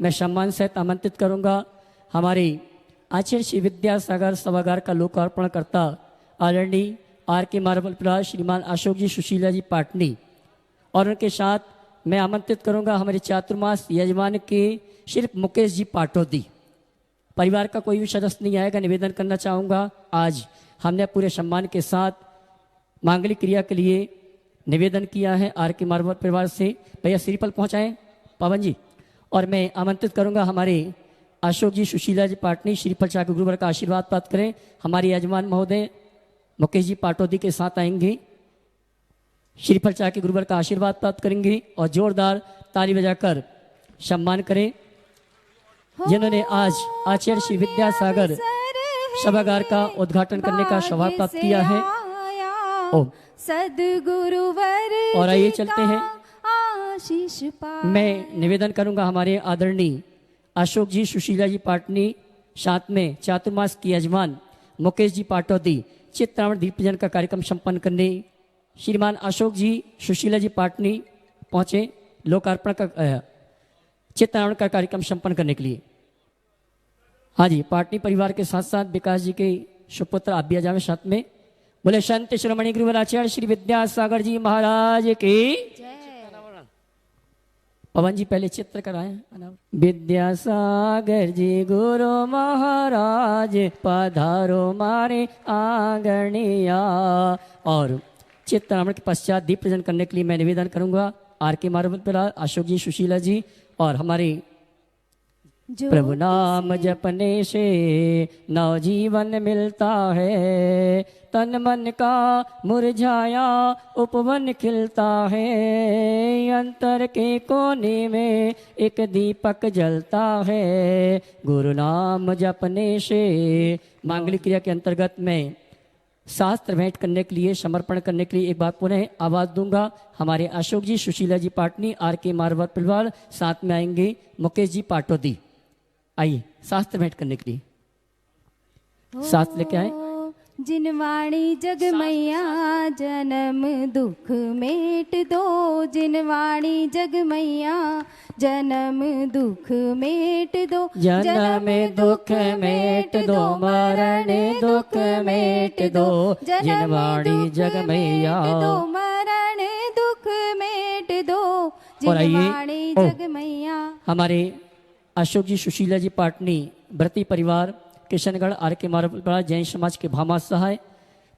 मैं सम्मान सहित आमंत्रित करूंगा हमारे आचार्य श्री विद्यासागर सभागार का लोकार्पण करता आदरणीय आर के मार्बल प्रसाद श्रीमान अशोक जी सुशीला जी पाटनी, और उनके साथ मैं आमंत्रित करूंगा हमारे चातुर्मास यजमान के सिर्फ मुकेश जी पाटोदी। परिवार का कोई भी सदस्य नहीं आएगा। निवेदन करना चाहूँगा, आज हमने पूरे सम्मान के साथ मांगलिक क्रिया के लिए निवेदन किया है आर के मार्बल परिवार से। भैया श्रीफल पहुँचाएँ पवन जी। और मैं आमंत्रित करूँगा हमारे अशोक जी सुशीला जी पाटनी श्रीफल चाके गुरुवर का आशीर्वाद प्राप्त करें। हमारे यजमान महोदय मुकेश जी पाटोदी के साथ आएंगे, श्रीफल चाके गुरुवर का आशीर्वाद प्राप्त करेंगे और जोरदार ताली बजाकर सम्मान करें जिन्होंने आज आचार्य श्री विद्यासागर सभागार का उद्घाटन करने का सौभाग्य प्राप्त किया है। सदगुरुवर और आइए चलते हैं। आशीष मैं निवेदन करूंगा हमारे आदरणीय अशोक जी सुशीला जी पाटनी, साथ में चातुर्मास की यजमान मुकेश जी पाटोदी चित्रावण दीपजन का कार्यक्रम संपन्न करने श्रीमान अशोक जी सुशीला जी पाटनी पहुंचे लोकार्पण का चित्रावण का कार्यक्रम संपन्न करने के लिए। हाँ जी, पाटनी परिवार के साथ साथ विकास जी के सुपुत्र आप भी आ जावे साथ में। बोले संत श्रोमणी गुरुवर आचार्य श्री विद्यासागर जी महाराज की पवन जी पहले चित्र कराए। विद्यासागर जी गुरु महाराज पधारो मारे आंगनिया। और चित्रावण के पश्चात दीप प्रज्वलन करने के लिए मैं निवेदन करूंगा आर के मार्बल प्रसाद अशोक जी सुशीला जी और हमारे प्रभु नाम जपने से नवजीवन मिलता है, तन मन का मुरझाया उपवन खिलता है, अंतर के कोने में एक दीपक जलता है। गुरु नाम जपने से मांगलिक क्रिया के अंतर्गत में शास्त्र भेंट करने के लिए समर्पण करने के लिए एक बार पुनः आवाज दूंगा। हमारे अशोक जी सुशीला जी पाटनी आर के मार्बल परिवार, साथ में आएंगे मुकेश जी पाटोदी। आइए शास्त्र भेंट करने के लिए शास्त्र लेके आए। जिनवाणी जग मैया जन्म दुख मेट दो, जिनवाणी जग मैया जन्म दुख मेट दो, जन्म दुख मेट दो, मरण दुख मेट दो, जिनवाणी जग मैया मरण दुख मेट दो, और जिनवाणी जग मैया। हमारे अशोक जी सुशीला जी पाटनी व्रती परिवार किशनगढ़ आर के मार्बल जैन समाज के भामा सहाय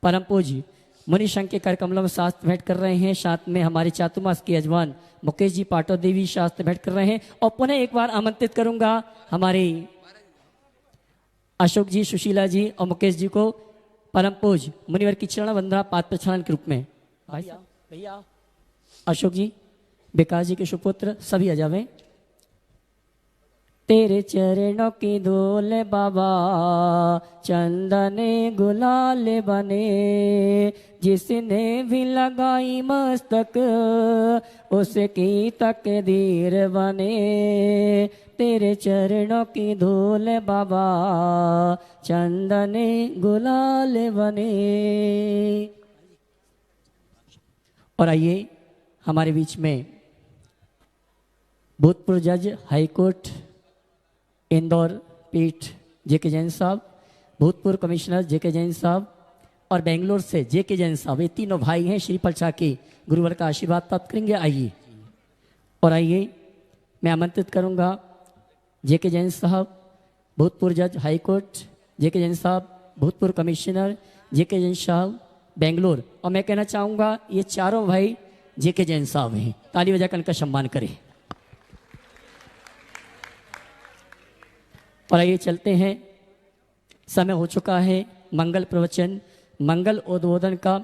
परम पूज्य मुनि संघ के कर कमलों में शास्त्र भेंट कर रहे हैं। साथ में हमारे चातुर्मास के यजमान मुकेश जी पाटो देवी शास्त्र भेंट कर रहे हैं। और पुनः एक बार आमंत्रित करूंगा हमारे अशोक जी सुशीला जी और मुकेश जी को परम पूज्य मुनिवर की चरण वंदना पाद प्रक्षालन के रूप में। भैया अशोक जी विकास जी के सुपुत्र सभी आ जावे। तेरे चरणों की धूल बाबा चंदन गुलाल बने, जिसने भी लगाई मस्तक उसकी तकदीर बने। तेरे चरणों की धूल बाबा चंदन गुलाल बने। और आइए हमारे बीच में भूतपूर्व जज हाईकोर्ट इंदौर पीठ जेके जैन साहब, भूतपूर्व कमिश्नर जेके जैन साहब और बेंगलोर से जेके जैन साहब, ये तीनों भाई हैं। श्रीफल चाके गुरुवर का आशीर्वाद प्राप्त करेंगे। आइए और आइए मैं आमंत्रित करूंगा जेके जैन साहब, भूतपूर्व जज हाईकोर्ट जेके जैन साहब, भूतपूर्व कमिश्नर जेके जैन साहब बेंगलोर। और मैं कहना चाहूँगा ये चारों भाई जेके जैन साहब हैं। ताली बजाकर इनका सम्मान करें। और आइए चलते हैं, समय हो चुका है मंगल प्रवचन मंगल उद्बोधन का।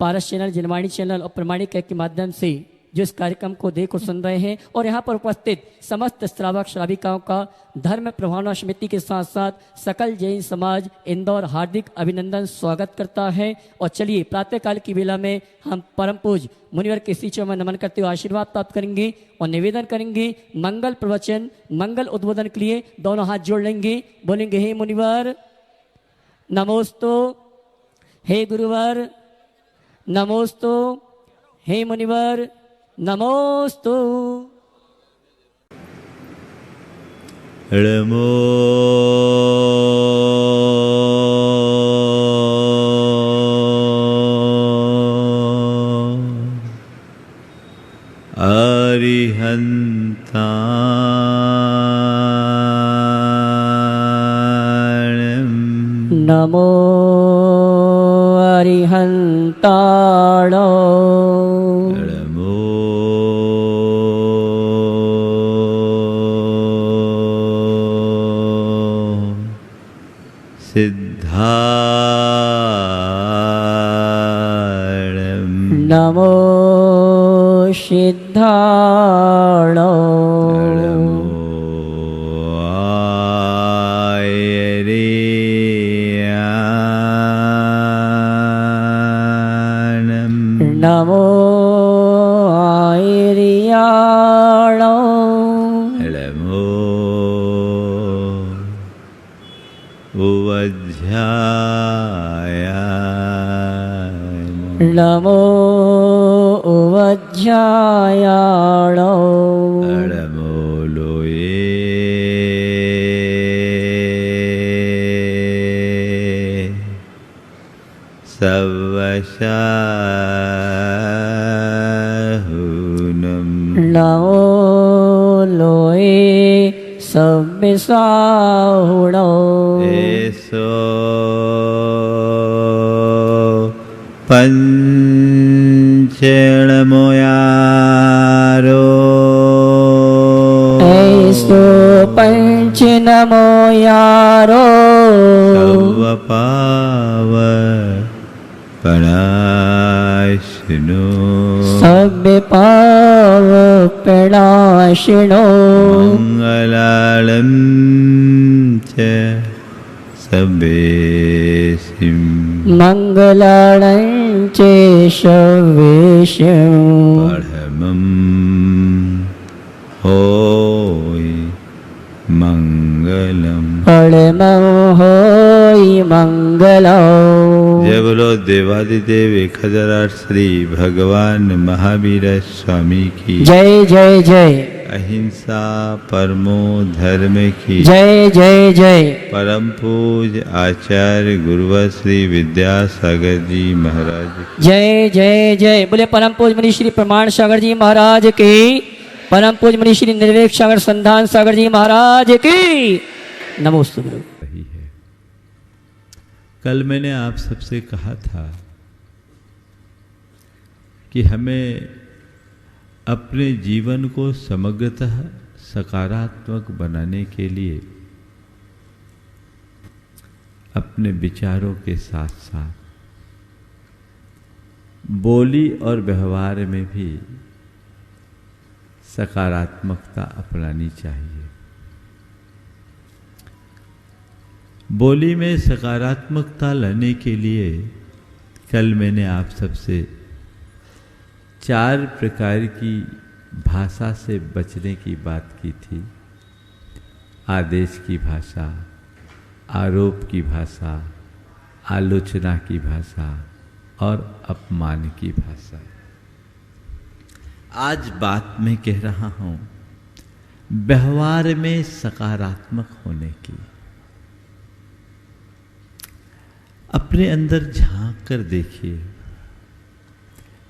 पारस चैनल, जिनवाणी चैनल और प्रमाणिक के माध्यम से जो इस कार्यक्रम को देख और सुन रहे हैं, और यहाँ पर उपस्थित समस्त श्रावक श्राविकाओं का धर्म प्रभावना समिति के साथ साथ सकल जैन समाज इंदौर हार्दिक अभिनंदन स्वागत करता है। और चलिए प्रातःकाल की वेला में हम परम पूज्य मुनिवर के श्रीचरणों में नमन करते हुए आशीर्वाद प्राप्त करेंगे और निवेदन करेंगे मंगल प्रवचन मंगल उद्बोधन के लिए दोनों हाथ जोड़ लेंगे, बोलेंगे हे मुनिवर नमोस्तु, हे गुरुवर नमोस्तु, हे मुनिवर नमोस्तु। नमो अरिहन्ताणम् नमो अरिहन्ताण नमो सिद्धाणम् नमो सिद्धाण नमो आयर्याणम् नमो आयर्याण नमो उवध्यायाय नमो उवध्यायाण नमो लोये सवशाहुनम् नमो लोये सव्यसाहुण एसो पंचणमोयारो ऐसो पंच नमो यारो सवपाव पराशनो सभ्य पाव प्रणाशिनो मंगलालम च सभेसिं मंगलाणं चेशवेशं परमं होय मंगलम। परमं होय मंगलम्। जय बोलो देवादिदेव 1008 श्री भगवान महावीर स्वामी की जय जय जय अहिंसा परमो धर्म की जय जय जय परम पूज आचार्य गुरुवर श्री विद्यासागर जी महाराज की जय जय जय बोले परम पूज मनी श्री प्रमाण सागर जी महाराज की। परम पूज मनी श्री निर्वेक सागर संधान सागर जी महाराज की। नमोस्तु गुरु। रही है। कल मैंने आप सबसे कहा था कि हमें अपने जीवन को समग्रतः सकारात्मक बनाने के लिए अपने विचारों के साथ साथ बोली और व्यवहार में भी सकारात्मकता अपनानी चाहिए। बोली में सकारात्मकता लाने के लिए कल मैंने आप सबसे 4 प्रकार की भाषा से बचने की बात की थी। आदेश की भाषा, आरोप की भाषा, आलोचना की भाषा और अपमान की भाषा। आज बात मैं कह रहा हूं व्यवहार में सकारात्मक होने की। अपने अंदर झांक कर देखिए,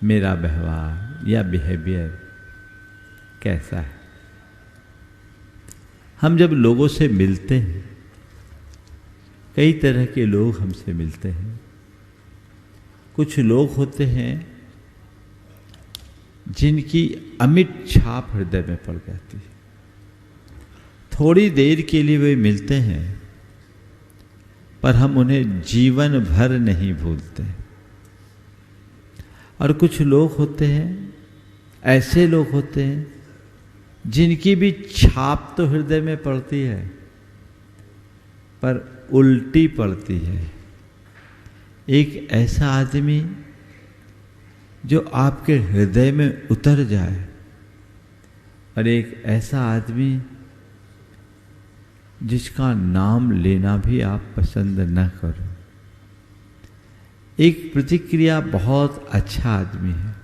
मेरा व्यवहार या बिहेवियर कैसा है। हम जब लोगों से मिलते हैं, कई तरह के लोग हमसे मिलते हैं। कुछ लोग होते हैं जिनकी अमिट छाप हृदय में पड़ जाती है। थोड़ी देर के लिए वे मिलते हैं पर हम उन्हें जीवन भर नहीं भूलते। और कुछ लोग होते हैं, ऐसे लोग होते हैं जिनकी भी छाप तो हृदय में पड़ती है पर उल्टी पड़ती है। एक ऐसा आदमी जो आपके हृदय में उतर जाए और एक ऐसा आदमी जिसका नाम लेना भी आप पसंद न करो। एक प्रतिक्रिया बहुत अच्छा आदमी है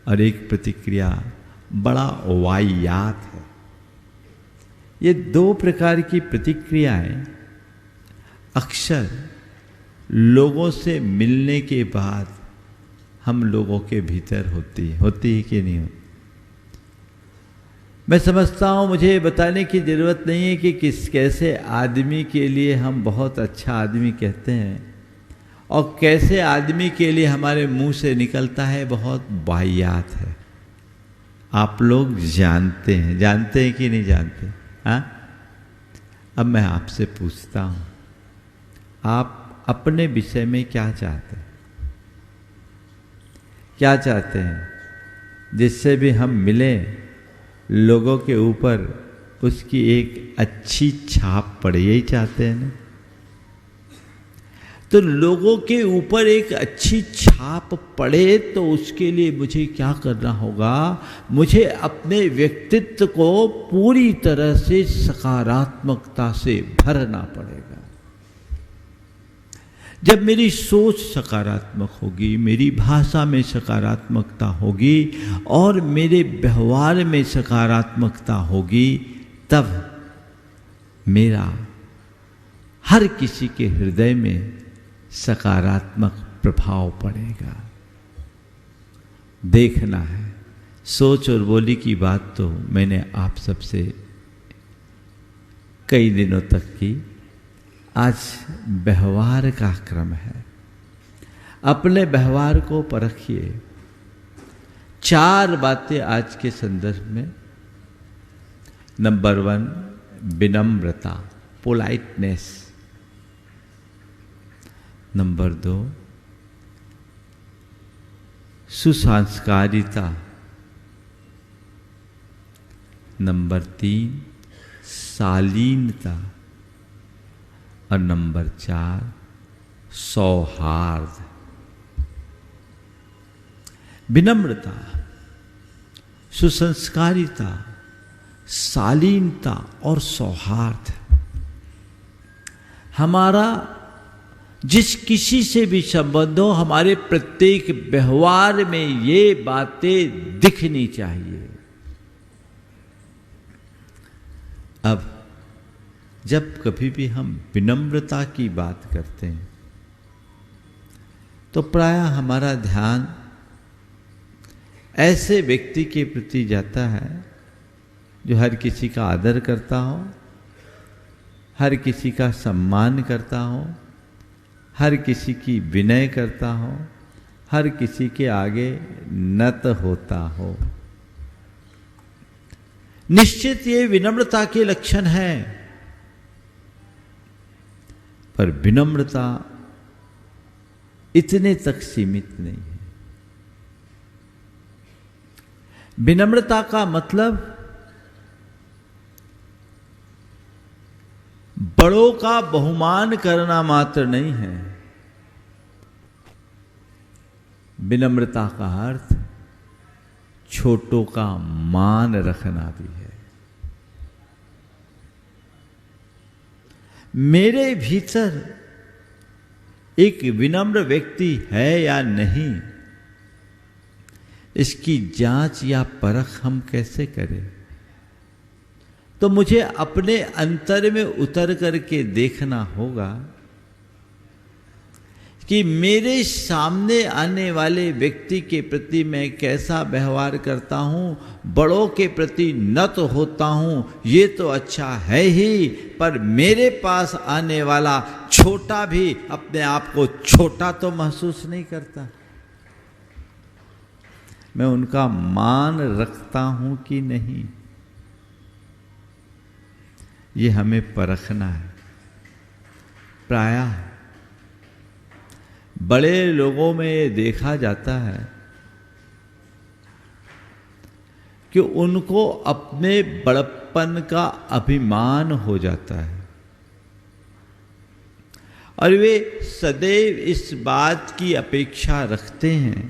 और एक प्रतिक्रिया बड़ा वाहियात है। ये दो प्रकार की प्रतिक्रियाएं अक्सर लोगों से मिलने के बाद हम लोगों के भीतर होती है कि नहीं होती। मैं समझता हूँ मुझे बताने की ज़रूरत नहीं है कि कैसे आदमी के लिए हम बहुत अच्छा आदमी कहते हैं और कैसे आदमी के लिए हमारे मुंह से निकलता है बहुत वाहियात है। आप लोग जानते हैं कि नहीं जानते? हाँ, अब मैं आपसे पूछता हूँ, आप अपने विषय में क्या चाहते हैं? क्या चाहते हैं जिससे भी हम मिलें लोगों के ऊपर उसकी एक अच्छी छाप पड़े? यही चाहते हैं ना? तो लोगों के ऊपर एक अच्छी छाप पड़े तो उसके लिए मुझे क्या करना होगा? मुझे अपने व्यक्तित्व को पूरी तरह से सकारात्मकता से भरना पड़ेगा। जब मेरी सोच सकारात्मक होगी, मेरी भाषा में सकारात्मकता होगी और मेरे व्यवहार में सकारात्मकता होगी, तब मेरा हर किसी के हृदय में सकारात्मक प्रभाव पड़ेगा। देखना है। सोच और बोली की बात तो मैंने आप सबसे कई दिनों तक की। आज व्यवहार का क्रम है। अपने व्यवहार को परखिए। 4 बातें आज के संदर्भ में। नंबर 1, विनम्रता, पोलाइटनेस। नंबर 2, सुसंस्कारिता। नंबर 3, शालीनता। और नंबर 4, सौहार्द। विनम्रता, सुसंस्कारिता, शालीनता और सौहार्द। हमारा जिस किसी से भी संबंध हो, हमारे प्रत्येक व्यवहार में ये बातें दिखनी चाहिए। अब जब कभी भी हम विनम्रता की बात करते हैं तो प्रायः हमारा ध्यान ऐसे व्यक्ति के प्रति जाता है जो हर किसी का आदर करता हो, हर किसी का सम्मान करता हो, हर किसी की विनय करता हो, हर किसी के आगे नत होता हो। निश्चित ये विनम्रता के लक्षण है, पर विनम्रता इतने तक सीमित नहीं है। विनम्रता का मतलब बड़ों का बहुमान करना मात्र नहीं है। विनम्रता का अर्थ छोटों का मान रखना भी है। मेरे भीतर एक विनम्र व्यक्ति है या नहीं, इसकी जांच या परख हम कैसे करें? तो मुझे अपने अंतर में उतर करके देखना होगा कि मेरे सामने आने वाले व्यक्ति के प्रति मैं कैसा व्यवहार करता हूँ। बड़ों के प्रति नत होता हूँ, ये तो अच्छा है ही, पर मेरे पास आने वाला छोटा भी अपने आप को छोटा तो महसूस नहीं करता। मैं उनका मान रखता हूँ कि नहीं, ये हमें परखना है। प्रायः बड़े लोगों में ये देखा जाता है कि उनको अपने बड़प्पन का अभिमान हो जाता है और वे सदैव इस बात की अपेक्षा रखते हैं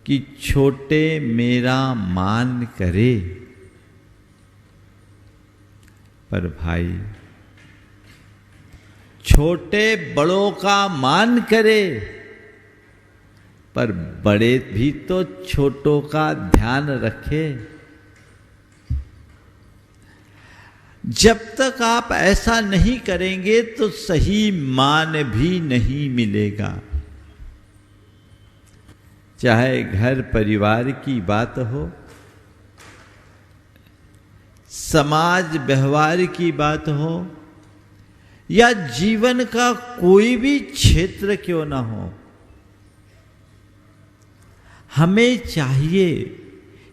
कि छोटे मेरा मान करे। पर भाई, छोटे बड़ों का मान करे, पर बड़े भी तो छोटों का ध्यान रखे। जब तक आप ऐसा नहीं करेंगे तो सही मान भी नहीं मिलेगा। चाहे घर परिवार की बात हो, समाज व्यवहार की बात हो, या जीवन का कोई भी क्षेत्र क्यों ना हो, हमें चाहिए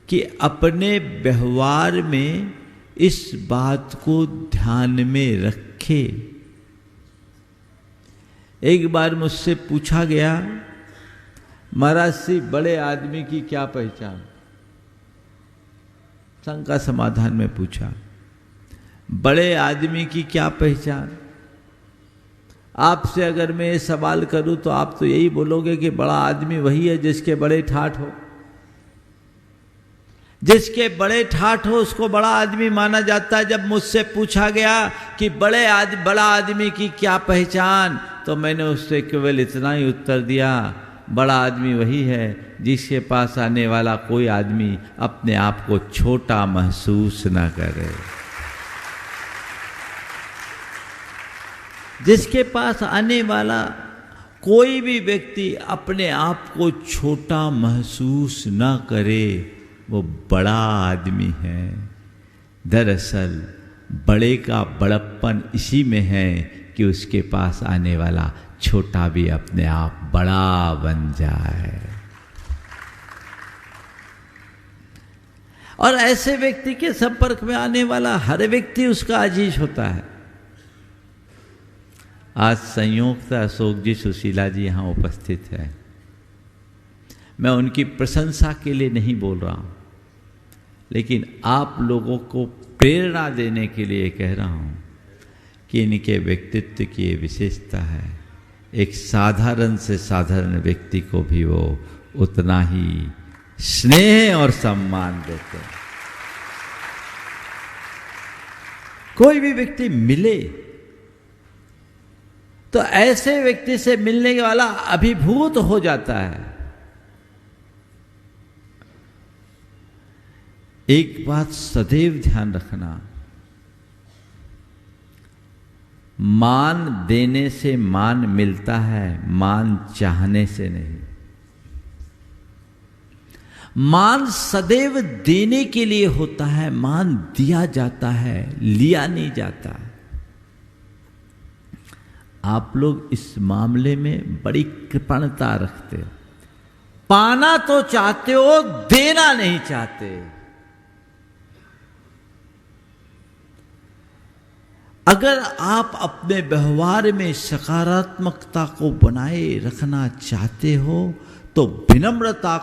कि अपने व्यवहार में इस बात को ध्यान में रखे। एक बार मुझसे पूछा गया, महाराज से बड़े आदमी की क्या पहचान? शंका समाधान में पूछा, बड़े आदमी की क्या पहचान? आपसे अगर मैं ये सवाल करूं तो आप तो यही बोलोगे कि बड़ा आदमी वही है जिसके बड़े ठाठ हो। जिसके बड़े ठाठ हो उसको बड़ा आदमी माना जाता है। जब मुझसे पूछा गया कि बड़ा आदमी की क्या पहचान, तो मैंने उससे केवल इतना ही उत्तर दिया, बड़ा आदमी वही है जिसके पास आने वाला कोई आदमी अपने आप को छोटा महसूस ना करे। जिसके पास आने वाला कोई भी व्यक्ति अपने आप को छोटा महसूस ना करे, वो बड़ा आदमी है। दरअसल बड़े का बड़प्पन इसी में है कि उसके पास आने वाला छोटा भी अपने आप बड़ा बन जाए। और ऐसे व्यक्ति के संपर्क में आने वाला हर व्यक्ति उसका अजीज होता है। आज संयोग अशोक जी, सुशीला जी यहाँ उपस्थित है। मैं उनकी प्रशंसा के लिए नहीं बोल रहा हूं, लेकिन आप लोगों को प्रेरणा देने के लिए कह रहा हूं कि इनके व्यक्तित्व की ये विशेषता है, एक साधारण से साधारण व्यक्ति को भी वो उतना ही स्नेह और सम्मान देते हैं। कोई भी व्यक्ति मिले तो ऐसे व्यक्ति से मिलने वाला अभिभूत हो जाता है। एक बात सदैव ध्यान रखना, मान देने से मान मिलता है, मान चाहने से नहीं। मान सदैव देने के लिए होता है, मान दिया जाता है, लिया नहीं जाता। आप लोग इस मामले में बड़ी कृपणता रखते हो, पाना तो चाहते हो, देना नहीं चाहते। अगर आप अपने व्यवहार में सकारात्मकता को बनाए रखना चाहते हो तो विनम्रता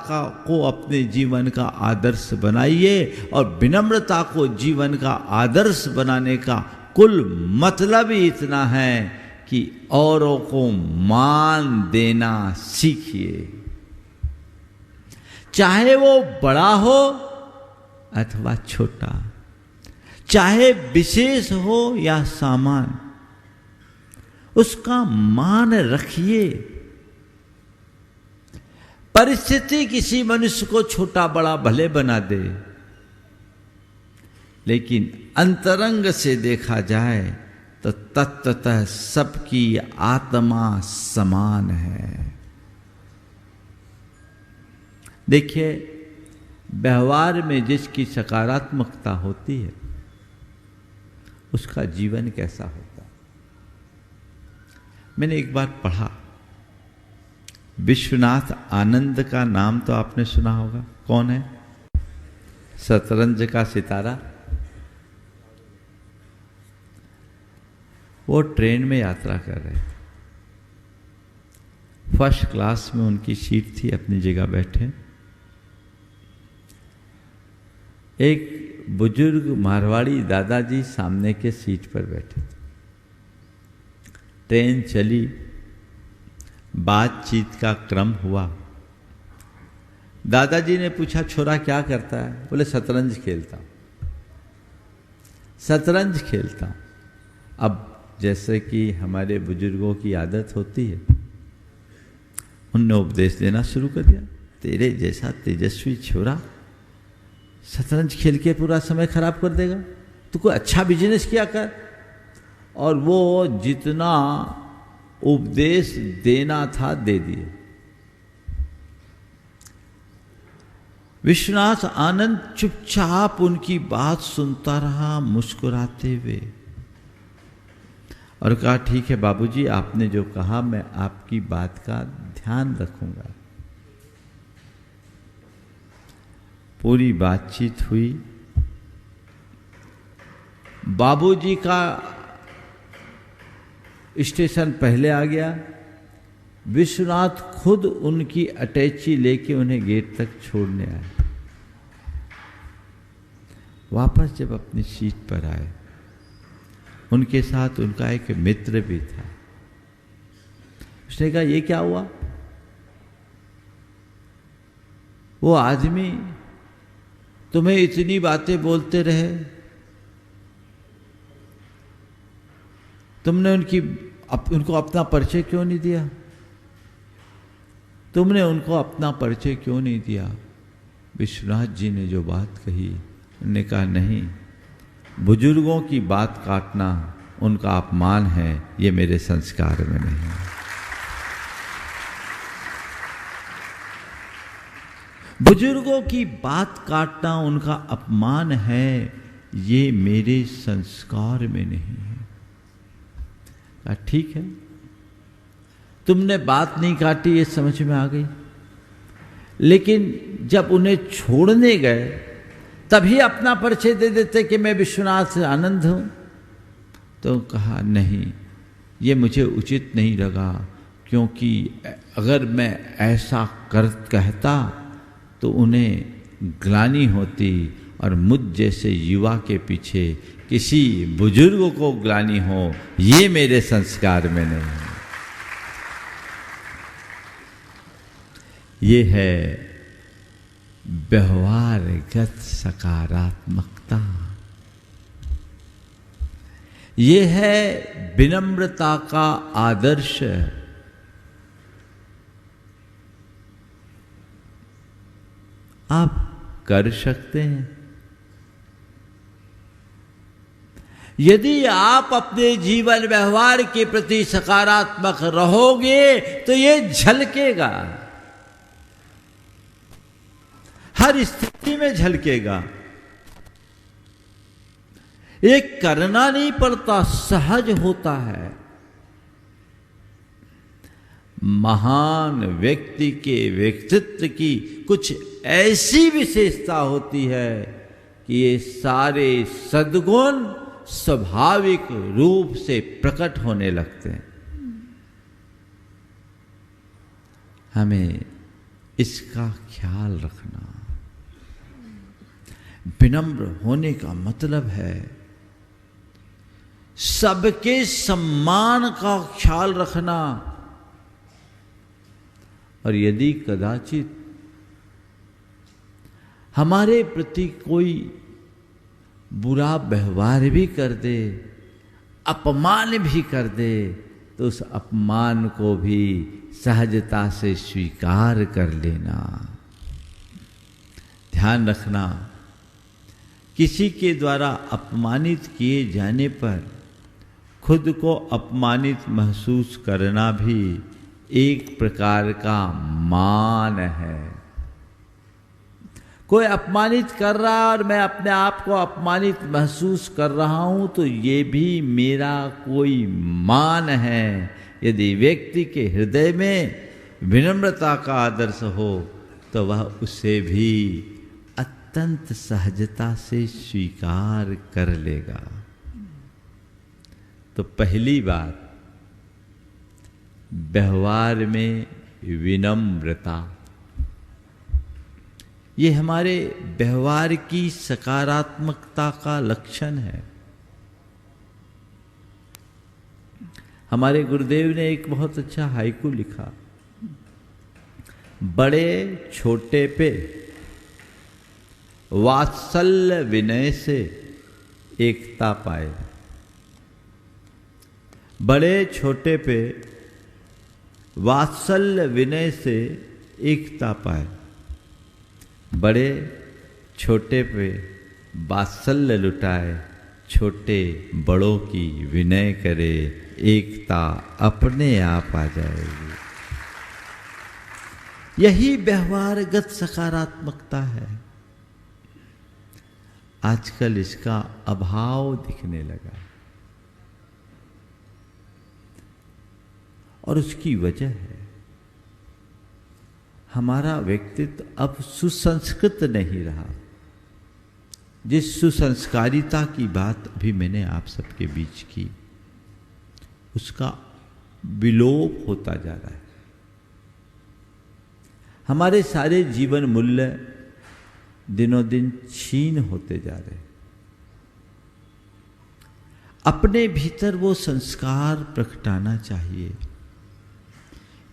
को अपने जीवन का आदर्श बनाइए। और विनम्रता को जीवन का आदर्श बनाने का कुल मतलब ही इतना है कि औरों को मान देना सीखिए, चाहे वो बड़ा हो अथवा छोटा, चाहे विशेष हो या सामान्य, उसका मान रखिए। परिस्थिति किसी मनुष्य को छोटा बड़ा भले बना दे, लेकिन अंतरंग से देखा जाए तो तत्वतः सबकी आत्मा समान है। देखिए, व्यवहार में जिसकी सकारात्मकता होती है उसका जीवन कैसा होता। मैंने एक बार पढ़ा, विश्वनाथ आनंद का नाम तो आपने सुना होगा। कौन है? शतरंज का सितारा। वो ट्रेन में यात्रा कर रहे थे, फर्स्ट क्लास में उनकी सीट थी, अपनी जगह बैठे। एक बुजुर्ग मारवाड़ी दादाजी सामने के सीट पर बैठे थे। ट्रेन चली, बातचीत का क्रम हुआ। दादाजी ने पूछा, छोरा क्या करता है? बोले, शतरंज खेलता हूं। शतरंज खेलता हूं। अब जैसे कि हमारे बुजुर्गों की आदत होती है, उनने उपदेश देना शुरू कर दिया, तेरे जैसा तेजस्वी छोरा शतरंज खेल के पूरा समय खराब कर देगा, तो कोई अच्छा बिजनेस किया कर। और वो जितना उपदेश देना था दे दिए। विश्वनाथ आनंद चुपचाप उनकी बात सुनता रहा मुस्कुराते हुए, और कहा ठीक है बाबूजी, आपने जो कहा मैं आपकी बात का ध्यान रखूंगा। पूरी बातचीत हुई। बाबूजी का स्टेशन पहले आ गया। विश्वनाथ खुद उनकी अटैची लेके उन्हें गेट तक छोड़ने आए। वापस जब अपनी सीट पर आए, उनके साथ उनका एक मित्र भी था। उसने कहा ये क्या हुआ? वो आदमी तुम्हें इतनी बातें बोलते रहे, तुमने उनको अपना परिचय क्यों नहीं दिया? तुमने उनको अपना परिचय क्यों नहीं दिया? विश्वनाथ जी ने जो बात कही, उन्होंने कहा नहीं, बुजुर्गों की बात काटना उनका अपमान है, ये मेरे संस्कार में नहीं है। बुजुर्गों की बात काटना उनका अपमान है, ये मेरे संस्कार में नहीं है। कहा ठीक है, तुमने बात नहीं काटी, ये समझ में आ गई, लेकिन जब उन्हें छोड़ने गए तभी अपना परिचय दे देते कि मैं विश्वनाथ आनंद हूं। तो कहा नहीं, ये मुझे उचित नहीं लगा, क्योंकि अगर मैं ऐसा कहता तो उन्हें ग्लानि होती, और मुझ जैसे युवा के पीछे किसी बुजुर्ग को ग्लानि हो, ये मेरे संस्कार में नहीं है। ये है व्यवहारगत सकारात्मकता, ये है विनम्रता का आदर्श। आप कर सकते हैं यदि आप अपने जीवन व्यवहार के प्रति सकारात्मक रहोगे तो ये झलकेगा, हर स्थिति में झलकेगा। ये करना नहीं पड़ता, सहज होता है। महान व्यक्ति के व्यक्तित्व की कुछ ऐसी विशेषता होती है कि ये सारे सद्गुण स्वाभाविक रूप से प्रकट होने लगते हैं। हमें इसका ख्याल रखना। विनम्र होने का मतलब है सबके सम्मान का ख्याल रखना, और यदि कदाचित हमारे प्रति कोई बुरा व्यवहार भी कर दे, अपमान भी कर दे, तो उस अपमान को भी सहजता से स्वीकार कर लेना। ध्यान रखना, किसी के द्वारा अपमानित किए जाने पर खुद को अपमानित महसूस करना भी एक प्रकार का मान है। कोई अपमानित कर रहा है और मैं अपने आप को अपमानित महसूस कर रहा हूं, तो ये भी मेरा कोई मान है। यदि व्यक्ति के हृदय में विनम्रता का आदर्श हो तो वह उसे भी अत्यंत सहजता से स्वीकार कर लेगा। तो पहली बात, व्यवहार में विनम्रता, ये हमारे व्यवहार की सकारात्मकता का लक्षण है। हमारे गुरुदेव ने एक बहुत अच्छा हाइकू लिखा, बड़े छोटे पे वात्सल्य विनय से एकता पाए। बड़े छोटे पे वात्सल्य विनय से एकता पाए। बड़े छोटे पे वात्सल्य लुटाए, छोटे बड़ों की विनय करे, एकता अपने आप आ जाएगी। यही व्यवहारगत सकारात्मकता है। आजकल इसका अभाव दिखने लगा और उसकी वजह है हमारा व्यक्तित्व अब सुसंस्कृत नहीं रहा। जिस सुसंस्कारिता की बात अभी मैंने आप सबके बीच की, उसका विलोप होता जा रहा है। हमारे सारे जीवन मूल्य दिनों दिन क्षीण होते जा रहे हैं। अपने भीतर वो संस्कार प्रकटाना चाहिए।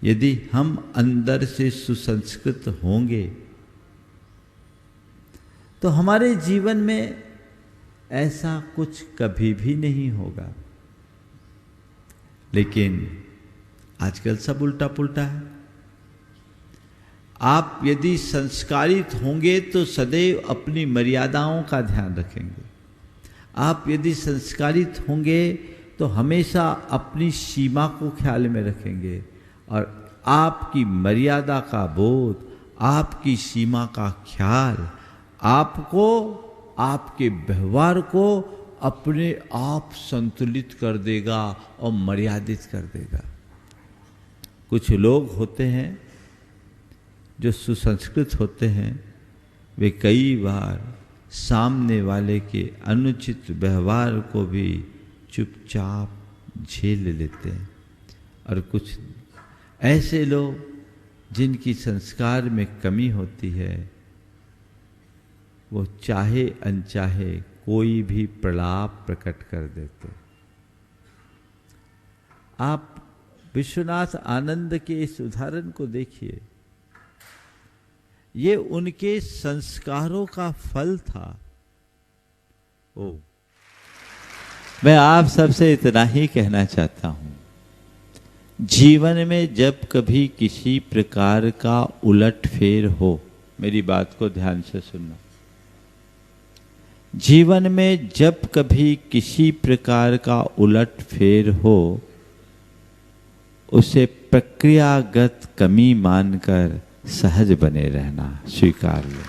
यदि हम अंदर से सुसंस्कृत होंगे तो हमारे जीवन में ऐसा कुछ कभी भी नहीं होगा। लेकिन आजकल सब उल्टा पुल्टा है। आप यदि संस्कारित होंगे तो सदैव अपनी मर्यादाओं का ध्यान रखेंगे। आप यदि संस्कारित होंगे तो हमेशा अपनी सीमा को ख्याल में रखेंगे और आपकी मर्यादा का बोध, आपकी सीमा का ख्याल आपको, आपके व्यवहार को अपने आप संतुलित कर देगा और मर्यादित कर देगा। कुछ लोग होते हैं जो सुसंस्कृत होते हैं, वे कई बार सामने वाले के अनुचित व्यवहार को भी चुपचाप झेल लेते हैं। और कुछ ऐसे लोग जिनकी संस्कार में कमी होती है, वो चाहे अनचाहे कोई भी प्रलाप प्रकट कर देते। आप विश्वनाथ आनंद के इस उदाहरण को देखिए। ये उनके संस्कारों का फल था। मैं आप सबसे इतना ही कहना चाहता हूं, जीवन में जब कभी किसी प्रकार का उलटफेर हो, मेरी बात को ध्यान से सुनना। जीवन में जब कभी किसी प्रकार का उलटफेर हो, उसे प्रक्रियागत कमी मानकर सहज बने रहना स्वीकार लो।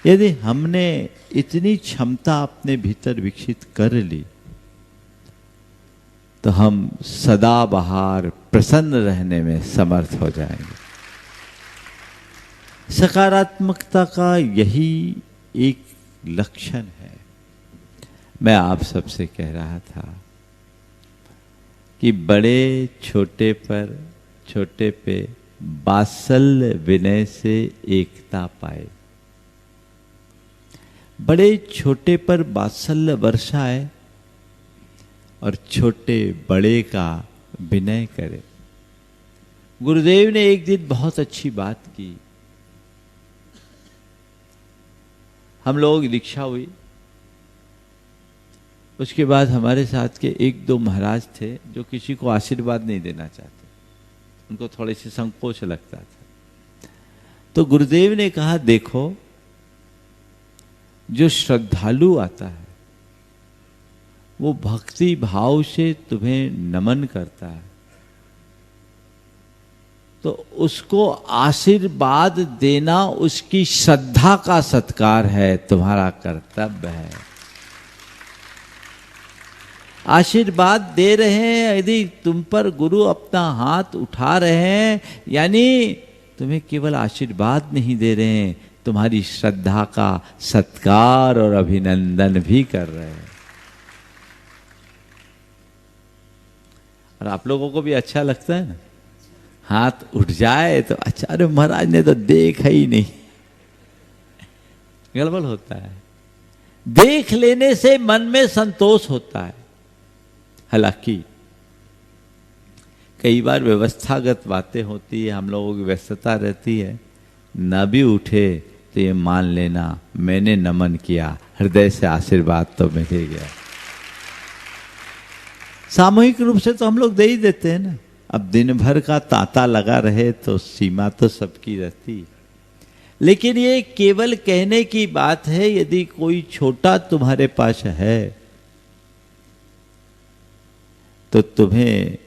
यदि हमने इतनी क्षमता अपने भीतर विकसित कर ली तो हम सदाबहार प्रसन्न रहने में समर्थ हो जाएंगे। सकारात्मकता का यही एक लक्षण है। मैं आप सबसे कह रहा था कि बड़े छोटे पे वात्सल्य विनय से एकता पाए। बड़े छोटे पर वात्सल्य बरसाए और छोटे बड़े का विनय करे। गुरुदेव ने एक दिन बहुत अच्छी बात की। हम लोगों की दीक्षा हुई, उसके बाद हमारे साथ के एक दो महाराज थे जो किसी को आशीर्वाद नहीं देना चाहते, उनको थोड़े से संकोच लगता था। तो गुरुदेव ने कहा, देखो, जो श्रद्धालु आता है वो भक्ति भाव से तुम्हें नमन करता है, तो उसको आशीर्वाद देना उसकी श्रद्धा का सत्कार है, तुम्हारा कर्तव्य है। आशीर्वाद दे रहे हैं, यदि तुम पर गुरु अपना हाथ उठा रहे हैं, यानी तुम्हें केवल आशीर्वाद नहीं दे रहे हैं, तुम्हारी श्रद्धा का सत्कार और अभिनंदन भी कर रहे हैं। और आप लोगों को भी अच्छा लगता है ना, हाथ उठ जाए तो अच्छा, अरे महाराज ने तो देखा ही नहीं। गड़बड़ होता है। देख लेने से मन में संतोष होता है। हालांकि कई बार व्यवस्थागत बातें होती है, हम लोगों की व्यस्तता रहती है, न भी उठे तो ये मान लेना मैंने नमन किया, हृदय से आशीर्वाद तो मिल ही गया। सामूहिक रूप से तो हम लोग दे ही देते हैं ना। अब दिन भर का तांता लगा रहे तो सीमा तो सबकी रहती। लेकिन ये केवल कहने की बात है। यदि कोई छोटा तुम्हारे पास है तो तुम्हें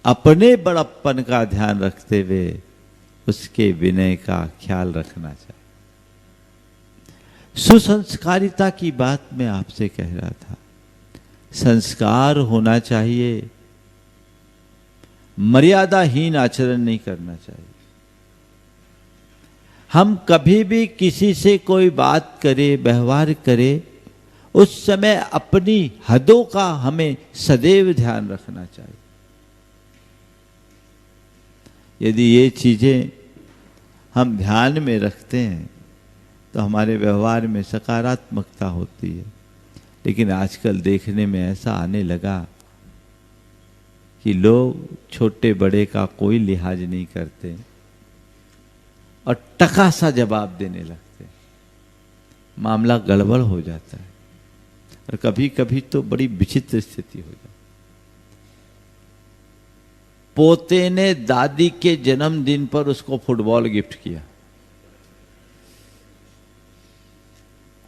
अपने बड़प्पन का ध्यान रखते हुए उसके विनय का ख्याल रखना चाहिए। सुसंस्कारिता की बात मैं आपसे कह रहा था। संस्कार होना चाहिए, मर्यादाहीन आचरण नहीं करना चाहिए। हम कभी भी किसी से कोई बात करें, व्यवहार करें, उस समय अपनी हदों का हमें सदैव ध्यान रखना चाहिए। यदि ये चीजें हम ध्यान में रखते हैं तो हमारे व्यवहार में सकारात्मकता होती है। लेकिन आजकल देखने में ऐसा आने लगा कि लोग छोटे बड़े का कोई लिहाज नहीं करते और टका सा जवाब देने लगते, मामला गड़बड़ हो जाता है और कभी कभी तो बड़ी विचित्र स्थिति हो जाती। पोते ने दादी के जन्मदिन पर उसको फुटबॉल गिफ्ट किया।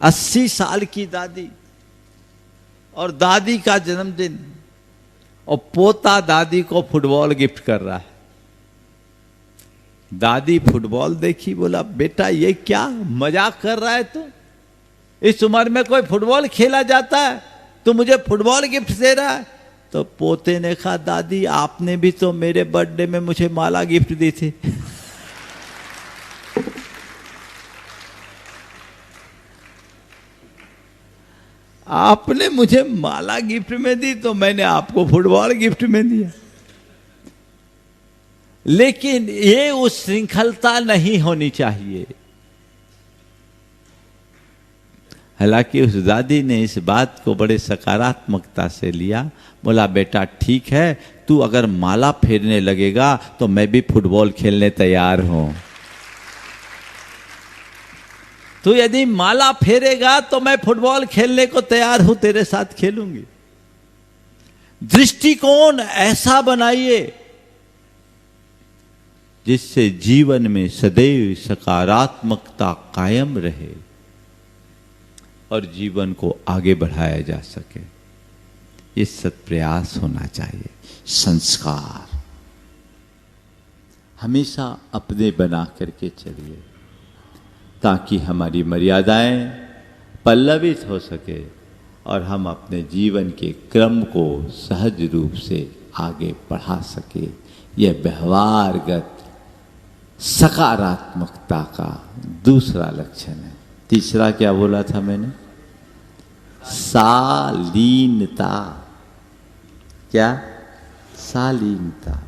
80 साल की दादी और दादी का जन्मदिन, और पोता दादी को फुटबॉल गिफ्ट कर रहा है। दादी फुटबॉल देखी, बोला बेटा ये क्या मजाक कर रहा है तू? इस उम्र में कोई फुटबॉल खेला जाता है, तू मुझे फुटबॉल गिफ्ट दे रहा है? तो पोते ने कहा दादी आपने भी तो मेरे बर्थडे में मुझे माला गिफ्ट दी थी। आपने मुझे माला गिफ्ट में दी तो मैंने आपको फुटबॉल गिफ्ट में दिया। लेकिन ये उस श्रृंखलता नहीं होनी चाहिए। हालांकि उस दादी ने इस बात को बड़े सकारात्मकता से लिया। बोला बेटा ठीक है, तू अगर माला फेरने लगेगा तो मैं भी फुटबॉल खेलने तैयार हूं। तू यदि माला फेरेगा तो मैं फुटबॉल खेलने को तैयार हूं, तेरे साथ खेलूंगी। दृष्टिकोण ऐसा बनाइए जिससे जीवन में सदैव सकारात्मकता कायम रहे और जीवन को आगे बढ़ाया जा सके। ये सत्प्रयास होना चाहिए। संस्कार हमेशा अपने बना करके चलिए ताकि हमारी मर्यादाएं पल्लवित हो सके और हम अपने जीवन के क्रम को सहज रूप से आगे बढ़ा सके। यह व्यवहारगत सकारात्मकता का दूसरा लक्षण है। तीसरा क्या बोला था मैंने? शालीनता। क्या? शालीनता।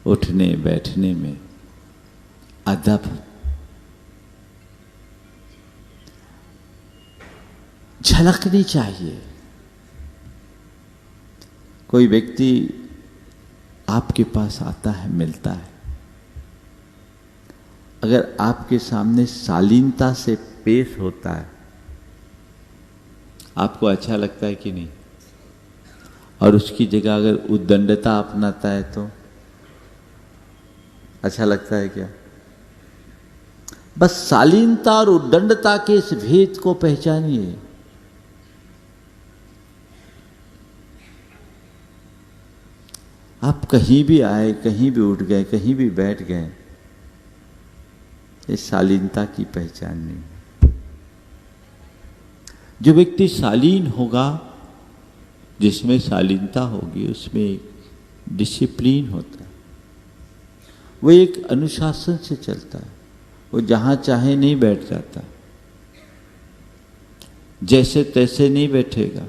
उठने बैठने में अदब, झलकनी चाहिए। कोई व्यक्ति आपके पास आता है, मिलता है, अगर आपके सामने शालीनता से पेश होता है, आपको अच्छा लगता है कि नहीं? और उसकी जगह अगर उद्दंडता अपनाता है तो अच्छा लगता है क्या? बस शालीनता और उद्दंडता के इस भेद को पहचानिए। आप कहीं भी आए, कहीं भी उठ गए, कहीं भी बैठ गए, ये शालीनता की पहचान नहीं। जो व्यक्ति शालीन होगा, जिसमें शालीनता होगी, उसमें एक डिसिप्लिन होता है। वो एक अनुशासन से चलता है। वो जहां चाहे नहीं बैठ जाता, जैसे तैसे नहीं बैठेगा,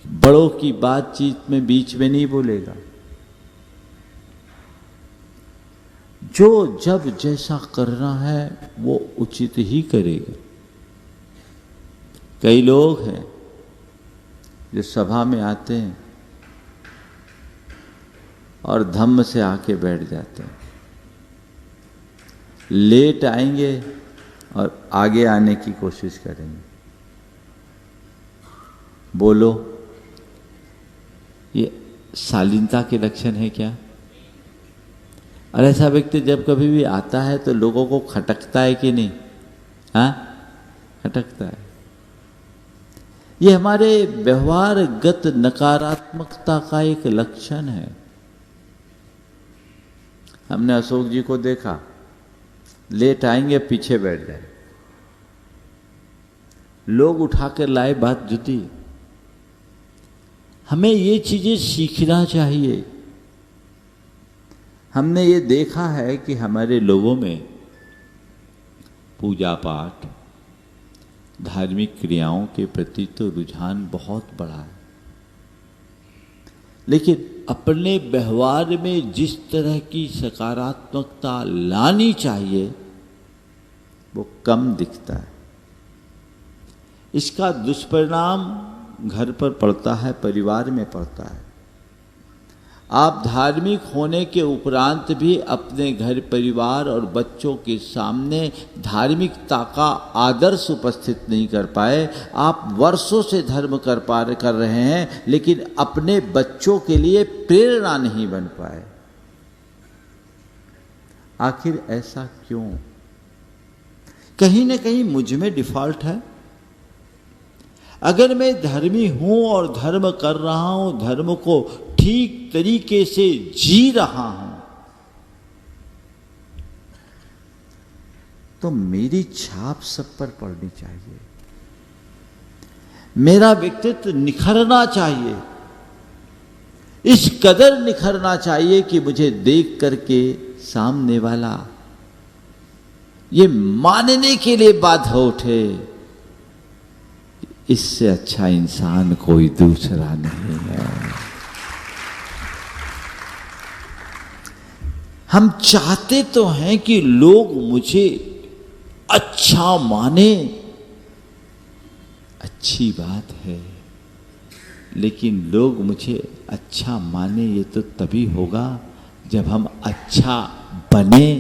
बड़ों की बातचीत में बीच में नहीं बोलेगा। जो जब जैसा करना है वो उचित ही करेगा। कई लोग हैं जो सभा में आते हैं और धम्म से आके बैठ जाते हैं, लेट आएंगे और आगे आने की कोशिश करेंगे। बोलो, ये शालीनता के लक्षण है क्या? और ऐसा व्यक्ति जब कभी भी आता है तो लोगों को खटकता है कि नहीं? हाँ, खटकता है। ये हमारे व्यवहारगत नकारात्मकता का एक लक्षण है। हमने अशोक जी को देखा, लेट आएंगे, पीछे बैठ जाए, लोग उठा कर लाए, बात जुटी। हमें ये चीजें सीखना चाहिए। हमने ये देखा है कि हमारे लोगों में पूजा पाठ, धार्मिक क्रियाओं के प्रति तो रुझान बहुत बड़ा है, लेकिन अपने व्यवहार में जिस तरह की सकारात्मकता लानी चाहिए वो कम दिखता है। इसका दुष्परिणाम घर पर पड़ता है, परिवार में पड़ता है। आप धार्मिक होने के उपरांत भी अपने घर, परिवार और बच्चों के सामने धार्मिकता का आदर्श उपस्थित नहीं कर पाए। आप वर्षों से धर्म कर रहे हैं, लेकिन अपने बच्चों के लिए प्रेरणा नहीं बन पाए। आखिर ऐसा क्यों? कहीं न कहीं मुझ में डिफॉल्ट है। अगर मैं धर्मी हूं और धर्म कर रहा हूं, धर्म को ठीक तरीके से जी रहा हूं, तो मेरी छाप सब पर पड़नी चाहिए। मेरा व्यक्तित्व निखरना चाहिए, इस कदर निखरना चाहिए कि मुझे देख करके सामने वाला ये मानने के लिए बाध्य उठे, इससे अच्छा इंसान कोई दूसरा नहीं है। हम चाहते तो हैं कि लोग मुझे अच्छा माने, अच्छी बात है, लेकिन लोग मुझे अच्छा माने ये तो तभी होगा जब हम अच्छा बने।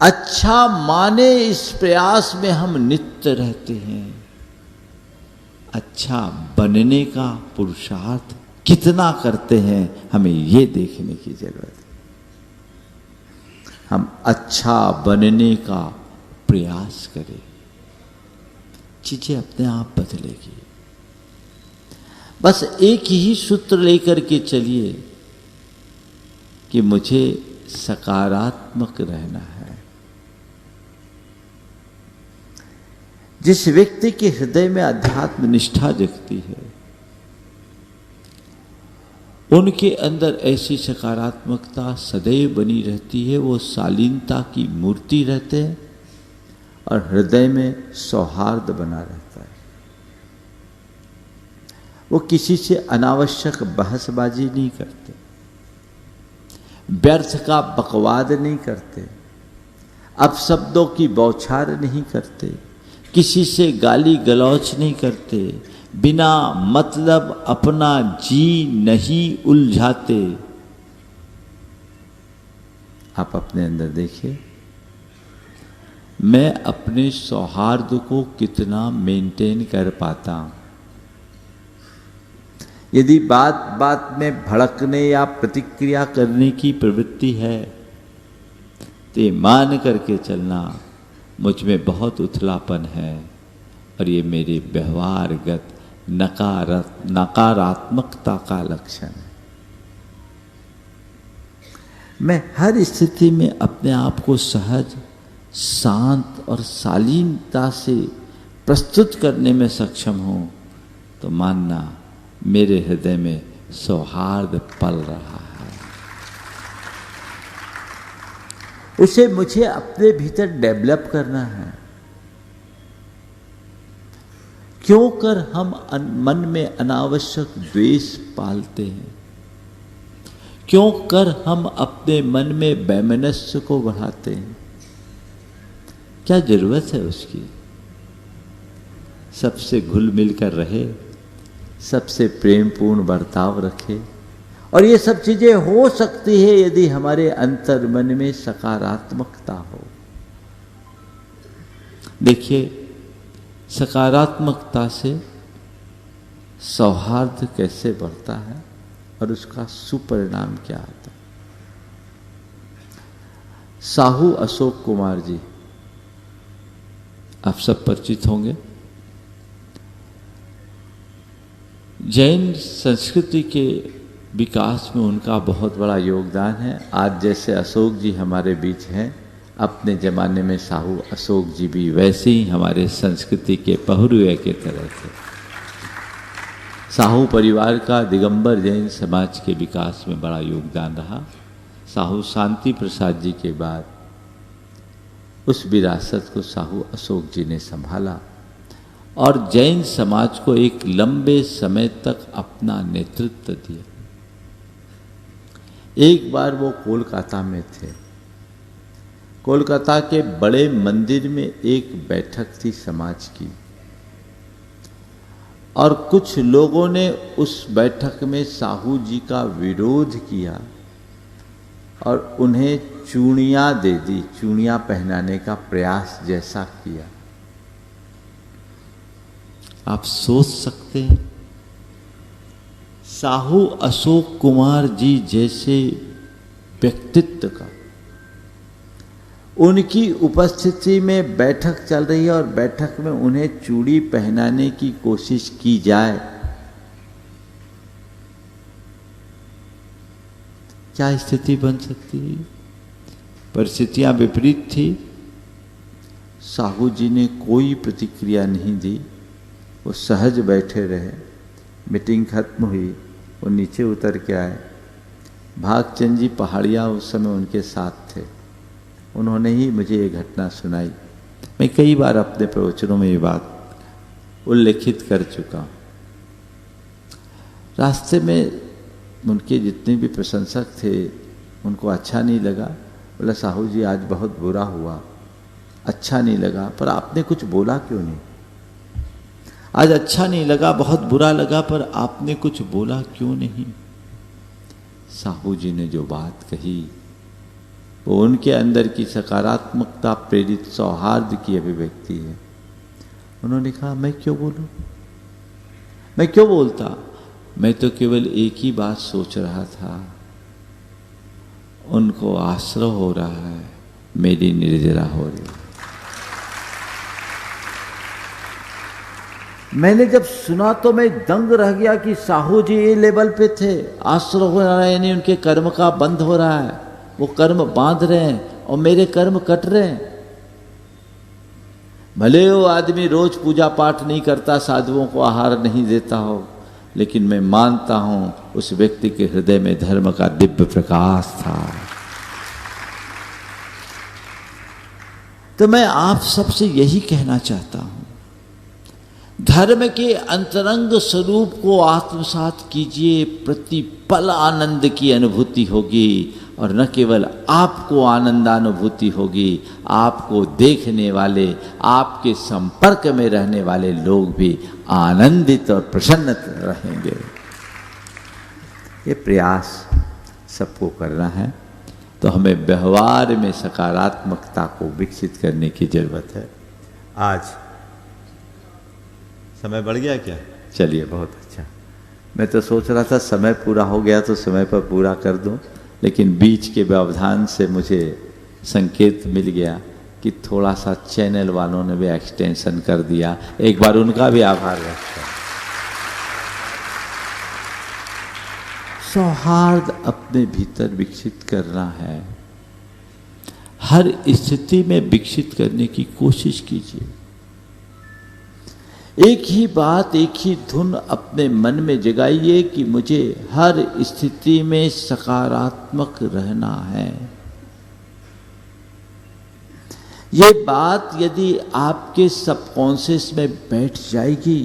अच्छा माने इस प्रयास में हम नित्य रहते हैं। अच्छा बनने का पुरुषार्थ कितना करते हैं, हमें ये देखने की जरूरत है। हम अच्छा बनने का प्रयास करें, चीजें अपने आप बदलेगी। बस एक ही सूत्र लेकर के चलिए कि मुझे सकारात्मक रहना है। जिस व्यक्ति के हृदय में अध्यात्म निष्ठा जगती है, उनके अंदर ऐसी सकारात्मकता सदैव बनी रहती है। वो शालीनता की मूर्ति रहते हैं और हृदय में सौहार्द बना रहता है। वो किसी से अनावश्यक बहसबाजी नहीं करते, व्यर्थ का बकवाद नहीं करते, अपशब्दों की बौछार नहीं करते, किसी से गाली गलौच नहीं करते, बिना मतलब अपना जी नहीं उलझाते। आप अपने अंदर देखिए, मैं अपने सौहार्द को कितना मेंटेन कर पाता हूं। यदि बात बात में भड़कने या प्रतिक्रिया करने की प्रवृत्ति है तो ये मान करके चलना मुझ में बहुत उथलापन है और ये मेरे व्यवहारगत नकारात्मकता का लक्षण है। मैं हर स्थिति में अपने आप को सहज, शांत और शालीनता से प्रस्तुत करने में सक्षम हूं तो मानना मेरे हृदय में सौहार्द पल रहा है। उसे मुझे अपने भीतर डेवलप करना है। क्यों कर हम मन में अनावश्यक द्वेष पालते हैं? क्यों कर हम अपने मन में वैमनस्य को बढ़ाते हैं? क्या जरूरत है उसकी? सबसे घुल मिलकर रहे, सबसे प्रेमपूर्ण बर्ताव रखे, और ये सब चीजें हो सकती है यदि हमारे अंतर मन में सकारात्मकता हो। देखिए, सकारात्मकता से सौहार्द कैसे बढ़ता है। और उसका सुपरिणाम क्या आता। साहू अशोक कुमार जी, आप सब परिचित होंगे। जैन संस्कृति के विकास में उनका बहुत बड़ा योगदान है। आज जैसे अशोक जी हमारे बीच हैं, अपने ज़माने में साहू अशोक जी भी वैसे ही हमारे संस्कृति के पहुरुए के तरह थे। साहू परिवार का दिगंबर जैन समाज के विकास में बड़ा योगदान रहा। साहू शांति प्रसाद जी के बाद उस विरासत को साहू अशोक जी ने संभाला और जैन समाज को एक लंबे समय तक अपना नेतृत्व दिया। एक बार वो कोलकाता में थे। कोलकाता के बड़े मंदिर में एक बैठक थी समाज की, और कुछ लोगों ने उस बैठक में साहू जी का विरोध किया और उन्हें चूड़ियाँ दे दी, चूड़ियाँ पहनाने का प्रयास जैसा किया। आप सोच सकते हैं, साहू अशोक कुमार जी जैसे व्यक्तित्व का, उनकी उपस्थिति में बैठक चल रही है और बैठक में उन्हें चूड़ी पहनाने की कोशिश की जाए, क्या स्थिति बन सकती है? परिस्थितियां विपरीत थी। साहू जी ने कोई प्रतिक्रिया नहीं दी, वो सहज बैठे रहे। मीटिंग खत्म हुई, वो नीचे उतर के आए। भागचंद जी पहाड़िया उस समय उनके साथ थे। उन्होंने ही मुझे ये घटना सुनाई। मैं कई बार अपने प्रवचनों में ये बात उल्लेखित कर चुका हूँ। रास्ते में उनके जितने भी प्रशंसक थे, उनको अच्छा नहीं लगा। बोला, साहू जी आज बहुत बुरा हुआ, अच्छा नहीं लगा, पर आपने कुछ बोला क्यों नहीं? आज अच्छा नहीं लगा, बहुत बुरा लगा, पर आपने कुछ बोला क्यों नहीं? साहू जी ने जो बात कही वो उनके अंदर की सकारात्मकता प्रेरित सौहार्द की अभिव्यक्ति है। उन्होंने कहा, मैं क्यों बोलूं, मैं क्यों बोलता? मैं तो केवल एक ही बात सोच रहा था, उनको आश्रय हो रहा है, मेरी निर्जरा हो रही है। मैंने जब सुना तो मैं दंग रह गया कि साहू जी ये लेवल पे थे। आश्रय हो रहा है यानी उनके कर्म का बंध हो रहा है, वो कर्म बांध रहे हैं और मेरे कर्म कट रहे हैं। भले वो आदमी रोज पूजा पाठ नहीं करता, साधुओं को आहार नहीं देता हो, लेकिन मैं मानता हूं उस व्यक्ति के हृदय में धर्म का दिव्य प्रकाश था। तो मैं आप सबसे यही कहना चाहता हूं, धर्म के अंतरंग स्वरूप को आत्मसात कीजिए, प्रतिपल आनंद की अनुभूति होगी। और न केवल आपको आनंदानुभूति होगी, आपको देखने वाले, आपके संपर्क में रहने वाले लोग भी आनंदित और प्रसन्न रहेंगे। ये प्रयास सबको करना है। तो हमें व्यवहार में सकारात्मकता को विकसित करने की जरूरत है। आज समय बढ़ गया क्या? चलिए, बहुत अच्छा। मैं तो सोच रहा था समय पूरा हो गया तो समय पर पूरा कर दूं, लेकिन बीच के व्यवधान से मुझे संकेत मिल गया कि थोड़ा सा चैनल वालों ने भी एक्सटेंशन कर दिया। एक बार उनका भी आभार व्यक्त। सौहार्द अपने भीतर विकसित करना है, हर स्थिति में विकसित करने की कोशिश कीजिए। एक ही बात, एक ही धुन अपने मन में जगाइए कि मुझे हर स्थिति में सकारात्मक रहना है। ये बात यदि आपके सबकॉन्शियस में बैठ जाएगी,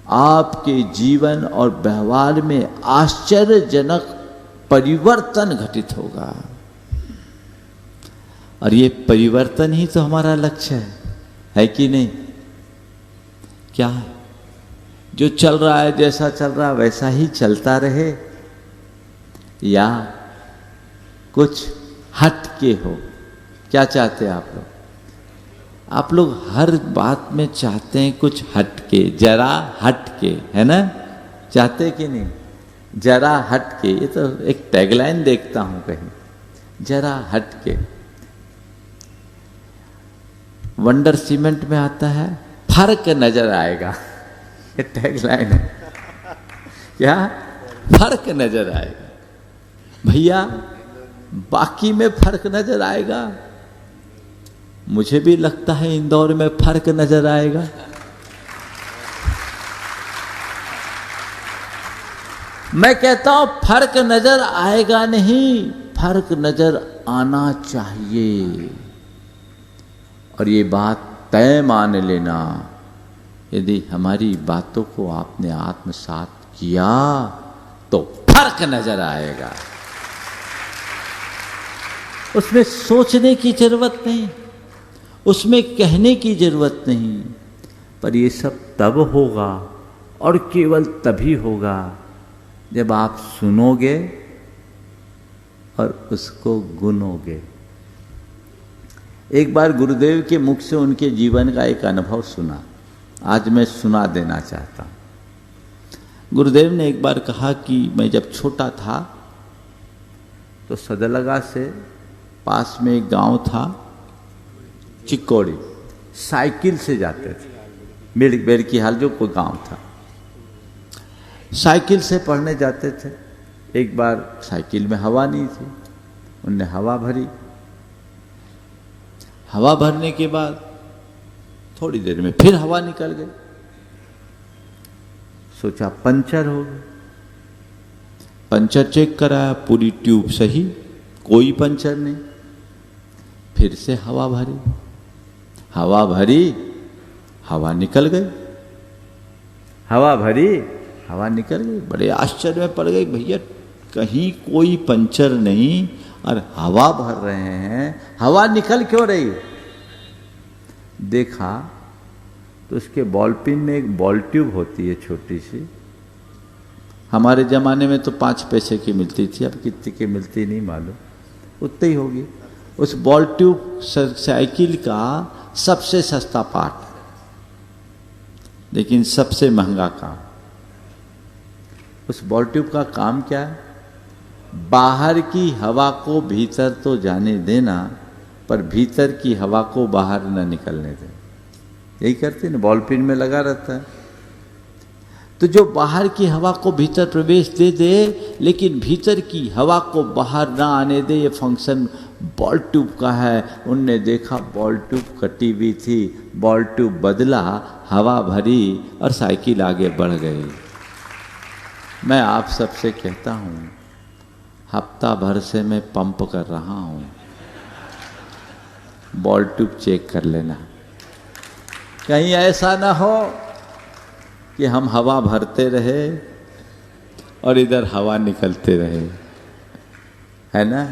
आपके जीवन और व्यवहार में आश्चर्यजनक परिवर्तन घटित होगा। और ये परिवर्तन ही तो हमारा लक्ष्य है कि नहीं? क्या है? जो चल रहा है, जैसा चल रहा है वैसा ही चलता रहे, या कुछ हट के हो? क्या चाहते हैं आप लोग? आप लोग हर बात में चाहते हैं कुछ हट के, जरा हट के, है ना? चाहते कि नहीं? जरा हट के, ये तो एक टैगलाइन देखता हूं कहीं, जरा हट के। वंडर सीमेंट में आता है, फर्क नजर आएगा, ये टैगलाइन है। क्या? फर्क नजर आएगा। भैया बाकी में फर्क नजर आएगा, मुझे भी लगता है इंदौर में फर्क नजर आएगा। मैं कहता हूं फर्क नजर आएगा नहीं, फर्क नजर आना चाहिए। और ये बात तय मान लेना, यदि हमारी बातों को आपने आत्मसात किया तो फर्क नजर आएगा। उसमें सोचने की जरूरत नहीं, उसमें कहने की जरूरत नहीं, पर ये सब तब होगा और केवल तभी होगा जब आप सुनोगे और उसको गुनोगे। एक बार गुरुदेव के मुख से उनके जीवन का एक अनुभव सुना, आज मैं सुना देना चाहता हूं। गुरुदेव ने एक बार कहा कि मैं जब छोटा था तो सदलगा से पास में एक गांव था चिक्कोड़ी, साइकिल से जाते थे। बेर की हाल जो कोई गांव था, साइकिल से पढ़ने जाते थे। एक बार साइकिल में हवा नहीं थी, उनने हवा भरी। हवा भरने के बाद थोड़ी देर में फिर हवा निकल गई। सोचा पंचर हो गया, पंचर चेक कराया, पूरी ट्यूब सही, कोई पंचर नहीं। फिर से हवा भरी, हवा भरी, हवा निकल गई। हवा भरी, हवा निकल गई। बड़े आश्चर्य में पड़ गए, भैया कहीं कोई पंचर नहीं और हवा भर रहे हैं, हवा निकल क्यों रही? देखा तो उसके बॉल पिन में एक बॉल ट्यूब होती है छोटी सी, हमारे ज़माने में तो 5 पैसे की मिलती थी, अब कितनी की मिलती नहीं मालूम, उतनी ही होगी। उस बॉल ट्यूब साइकिल का सबसे सस्ता पार्ट, लेकिन सबसे महंगा काम। उस बॉल ट्यूब का काम क्या है? बाहर की हवा को भीतर तो जाने देना, पर भीतर की हवा को बाहर न निकलने देना। यही करते ना, बॉल पिन में लगा रहता है। तो जो बाहर की हवा को भीतर प्रवेश दे दे, लेकिन भीतर की हवा को बाहर ना आने दे, ये फंक्शन बॉल ट्यूब का है। उनने देखा बॉल ट्यूब कटी हुई थी, बॉल ट्यूब बदला, हवा भरी और साइकिल आगे बढ़ गई। मैं आप सबसे कहता हूँ, हफ्ता भर से मैं पंप कर रहा हूँ, बॉल ट्यूब चेक कर लेना। कहीं ऐसा ना हो कि हम हवा भरते रहे और इधर हवा निकलते रहे, है ना।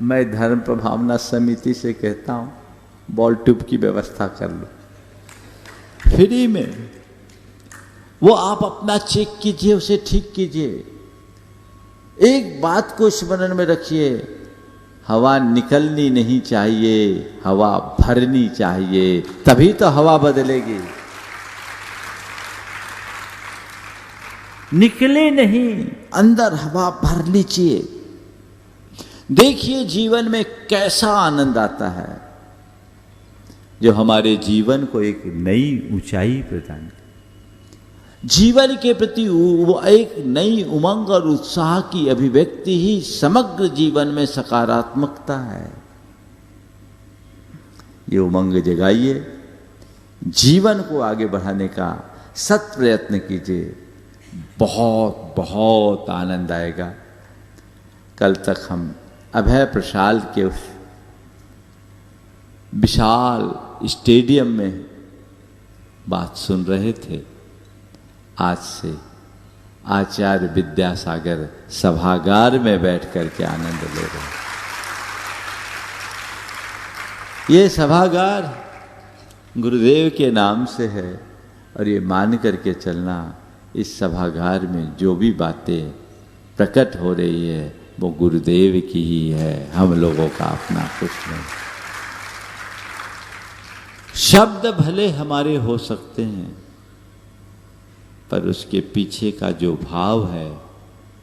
मैं धर्म प्रभावना समिति से कहता हूँ, बॉल ट्यूब की व्यवस्था कर लो फ्री में। वो आप अपना चेक कीजिए, उसे ठीक कीजिए। एक बात को स्मरण में रखिए, हवा निकलनी नहीं चाहिए, हवा भरनी चाहिए, तभी तो हवा बदलेगी। निकले नहीं, अंदर हवा भर लीजिए। देखिए जीवन में कैसा आनंद आता है, जो हमारे जीवन को एक नई ऊंचाई प्रदान करे। जीवन के प्रति एक नई उमंग और उत्साह की अभिव्यक्ति ही समग्र जीवन में सकारात्मकता है। ये उमंग जगाइए, जीवन को आगे बढ़ाने का सत प्रयत्न कीजिए, बहुत बहुत आनंद आएगा। कल तक हम अभय प्रसाद के उस विशाल स्टेडियम में बात सुन रहे थे, आज से आचार्य विद्यासागर सभागार में बैठ करके आनंद ले रहे हैं। ये सभागार गुरुदेव के नाम से है, और ये मान करके चलना, इस सभागार में जो भी बातें प्रकट हो रही है वो गुरुदेव की ही है, हम लोगों का अपना कुछ नहीं। शब्द भले हमारे हो सकते हैं, पर उसके पीछे का जो भाव है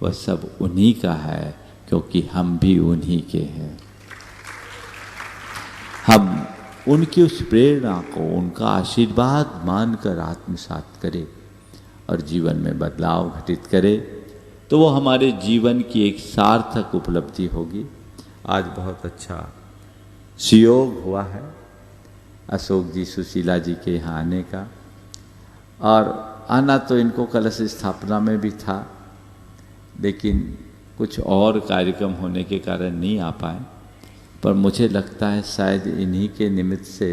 वह सब उन्हीं का है, क्योंकि हम भी उन्हीं के हैं। हम उनकी उस प्रेरणा को, उनका आशीर्वाद मानकर आत्मसात करें और जीवन में बदलाव घटित करें, तो वो हमारे जीवन की एक सार्थक उपलब्धि होगी। आज बहुत अच्छा सुयोग हुआ है अशोक जी, सुशीला जी के यहाँ आने का, और आना तो इनको कलश स्थापना में भी था, लेकिन कुछ और कार्यक्रम होने के कारण नहीं आ पाए। पर मुझे लगता है शायद इन्हीं के निमित्त से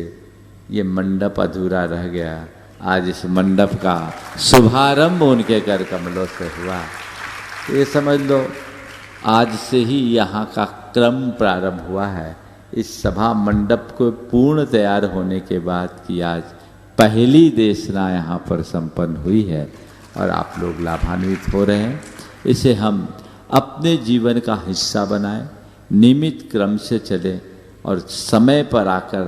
ये मंडप अधूरा रह गया। आज इस मंडप का शुभारंभ उनके कर कमलों से हुआ। ये समझ लो आज से ही यहाँ का क्रम प्रारंभ हुआ है। इस सभा मंडप को पूर्ण तैयार होने के बाद की आज पहली देशना यहाँ पर संपन्न हुई है और आप लोग लाभान्वित हो रहे हैं। इसे हम अपने जीवन का हिस्सा बनाएं, नियमित क्रम से चलें और समय पर आकर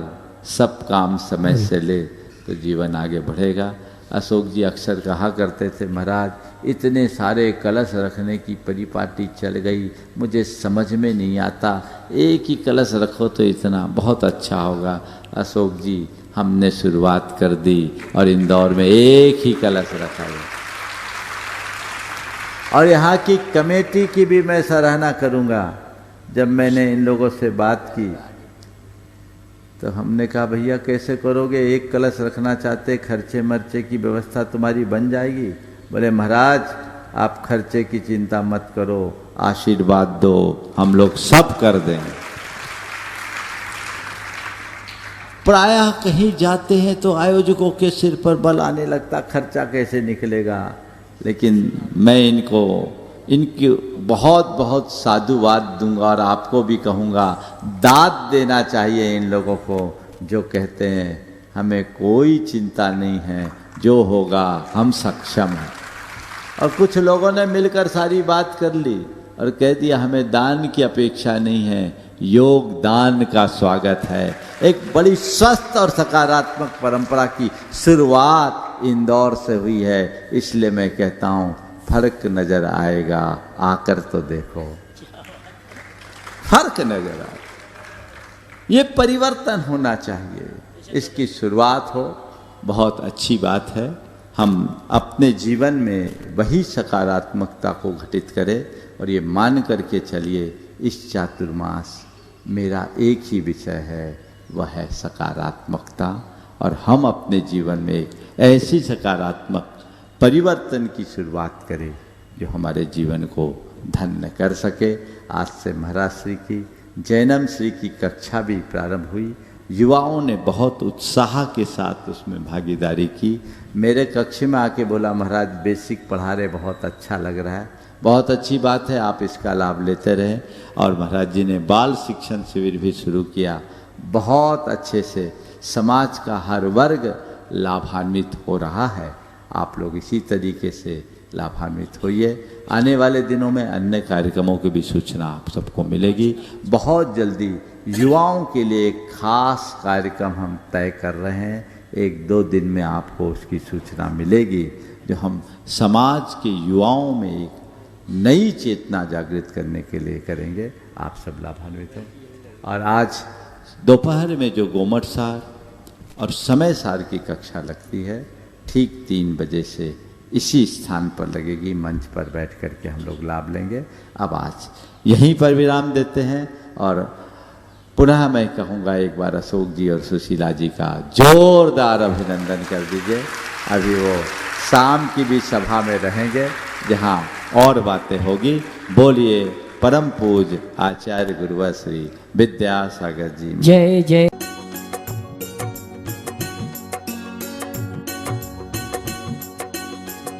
सब काम समय से ले तो जीवन आगे बढ़ेगा। अशोक जी अक्सर कहा करते थे, महाराज इतने सारे कलश रखने की परिपाटी चल गई, मुझे समझ में नहीं आता, एक ही कलश रखो तो इतना बहुत अच्छा होगा। अशोक जी हमने शुरुआत कर दी और इंदौर में एक ही कलश रखा गया। और यहाँ की कमेटी की भी मैं सराहना करूँगा। जब मैंने इन लोगों से बात की तो हमने कहा भैया कैसे करोगे, एक कलश रखना चाहते, खर्चे मर्चे की व्यवस्था तुम्हारी बन जाएगी। बोले महाराज आप खर्चे की चिंता मत करो, आशीर्वाद दो, हम लोग सब कर देंगे। प्रायः कहीं जाते हैं तो आयोजकों के सिर पर बल आने लगता, खर्चा कैसे निकलेगा। लेकिन मैं इनकी बहुत बहुत साधुवाद दूंगा और आपको भी कहूँगा, दाद देना चाहिए इन लोगों को जो कहते हैं हमें कोई चिंता नहीं है, जो होगा हम सक्षम हैं। और कुछ लोगों ने मिलकर सारी बात कर ली और कह दिया हमें दान की अपेक्षा नहीं है, योगदान का स्वागत है। एक बड़ी स्वस्थ और सकारात्मक परंपरा की शुरुआत इंदौर से हुई है। इसलिए मैं कहता हूँ फर्क नजर आएगा, आकर तो देखो, फर्क नजर आए। ये परिवर्तन होना चाहिए, इसकी शुरुआत हो, बहुत अच्छी बात है। हम अपने जीवन में वही सकारात्मकता को घटित करें और ये मान करके चलिए इस चातुर्मास मेरा एक ही विषय है, वह है सकारात्मकता। और हम अपने जीवन में एक ऐसी सकारात्मक परिवर्तन की शुरुआत करें जो हमारे जीवन को धन्य कर सके। आज से महाराज श्री की जैनम श्री की कक्षा भी प्रारंभ हुई। युवाओं ने बहुत उत्साह के साथ उसमें भागीदारी की। मेरे कक्ष में आके बोला महाराज बेसिक पढ़ा रहे, बहुत अच्छा लग रहा है। बहुत अच्छी बात है, आप इसका लाभ लेते रहें। और महाराज जी ने बाल शिक्षण शिविर भी शुरू किया। बहुत अच्छे से समाज का हर वर्ग लाभान्वित हो रहा है। आप लोग इसी तरीके से लाभान्वित होइए। आने वाले दिनों में अन्य कार्यक्रमों की भी सूचना आप सबको मिलेगी। बहुत जल्दी युवाओं के लिए एक खास कार्यक्रम हम तय कर रहे हैं। 1-2 दिन में आपको उसकी सूचना मिलेगी, जो हम समाज के युवाओं में एक नई चेतना जागृत करने के लिए करेंगे। आप सब लाभान्वित हो। और आज दोपहर में जो गोमट सार और समय सार की कक्षा लगती है, ठीक 3 बजे से इसी स्थान पर लगेगी। मंच पर बैठ कर के हम लोग लाभ लेंगे। अब आज यहीं पर विराम देते हैं और पुनः मैं कहूँगा एक बार अशोक जी और सुशीला जी का जोरदार अभिनंदन कर दीजिए। अभी वो शाम की भी सभा में रहेंगे जहाँ और बातें होगी। बोलिए परम पूज्य आचार्य गुरुवर श्री विद्यासागर जी। जय जय।